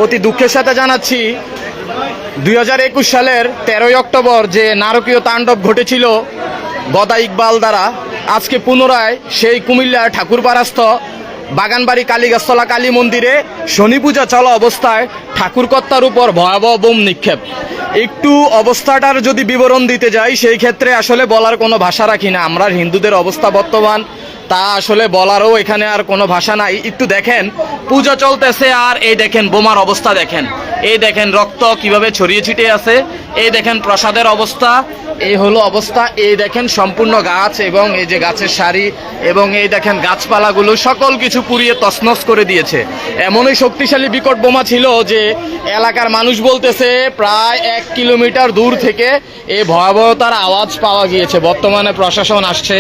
অতি দুঃখের সাথে জানাচ্ছি 2021 সালের 13ই অক্টোবর যে নারকীয় তাণ্ডব ঘটেছিল গদা ইকবাল দ্বারা, আজকে পুনরায় সেই কুমিল্লার ঠাকুরপাড়াস্থ বাগানবাড়ি কালীগাছতলা কালী মন্দিরে শনি পূজা চলা অবস্থায় ঠাকুরকর্তার উপর ভয়াবহ বোম নিক্ষেপ। একটু অবস্থাটার যদি বিবরণ দিতে যাই, সেই ক্ষেত্রে আসলে বলার কোনো ভাষা রাখি না। আমরা হিন্দুদের অবস্থা বর্তমান তা আসলে বলারও এখানে আর কোনো ভাষা নাই। একটু দেখেন, পূজা চলতেছে আর এই দেখেন বোমার অবস্থা দেখেন, এই দেখেন রক্ত কিভাবে ছড়িয়ে ছিটিয়ে আছে, এই দেখেন প্রসাদের অবস্থা, এই হলো অবস্থা। এই দেখেন সম্পূর্ণ গাছ এবং এই যে গাছের সারি এবং এই দেখেন গাছপালাগুলো সকল কিছু পুড়িয়ে তছনছ করে দিয়েছে। এমনই শক্তিশালী বিকট বোমা ছিল যে এলাকার মানুষ বলতেছে প্রায় 1 কিলোমিটার দূর থেকে এই ভয়াবহতার আওয়াজ পাওয়া গিয়েছে। বর্তমানে প্রশাসন আসছে,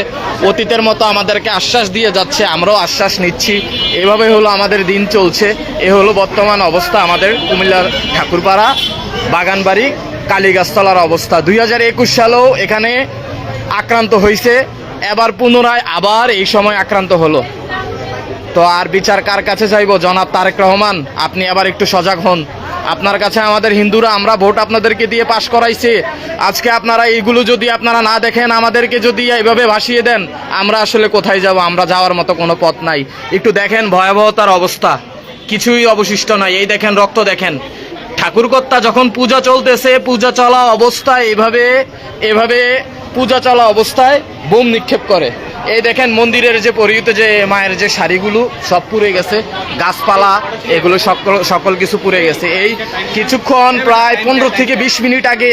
অতীতের মতো আমাদেরকে আশ্বাস দিয়ে যাচ্ছে, আমরাও আশ্বাস নিচ্ছি। এভাবে হলো আমাদের দিন চলছে। এ হলো বর্তমান অবস্থা আমাদের কুমিল্লার ঠাকুরপাড়া বাগানবাড়ি কালীগাছতলার অবস্থা। 2021 সালেও এখানে আক্রান্ত হয়েছে, এবার পুনরায় আবার এই সময় আক্রান্ত হলো। তো আর বিচার কার কাছে চাইবো? জনাব তারেক রহমান, আপনি আবার একটু সজাগ হন। আপনার কাছে আমাদের হিন্দুরা, আমরা ভোট আপনাদেরকে দিয়ে পাশ করাইছি। আজকে আপনারা এইগুলো যদি আপনারা না দেখেন, আমাদেরকে যদি এইভাবে ভাসিয়ে দেন, আমরা আসলে কোথায় যাব? আমরা যাওয়ার মতো কোনো পথ নাই। একটু দেখেন ভয়াবহতার অবস্থা, কিছুই অবশিষ্ট নাই। এই দেখেন রক্ত দেখেন। ঠাকুরকর্তা যখন পূজা চলতেছে, পূজা চলা অবস্থায় এভাবে পূজা চলা অবস্থায় বোম নিক্ষেপ করে। এই দেখেন মন্দিরের যে পরিহিত যে মায়ের যে শাড়িগুলো সব পুড়ে গেছে, গাছপালা এগুলো সকল কিছু পুড়ে গেছে। এই কিছুক্ষণ প্রায় 15 থেকে 20 মিনিট আগে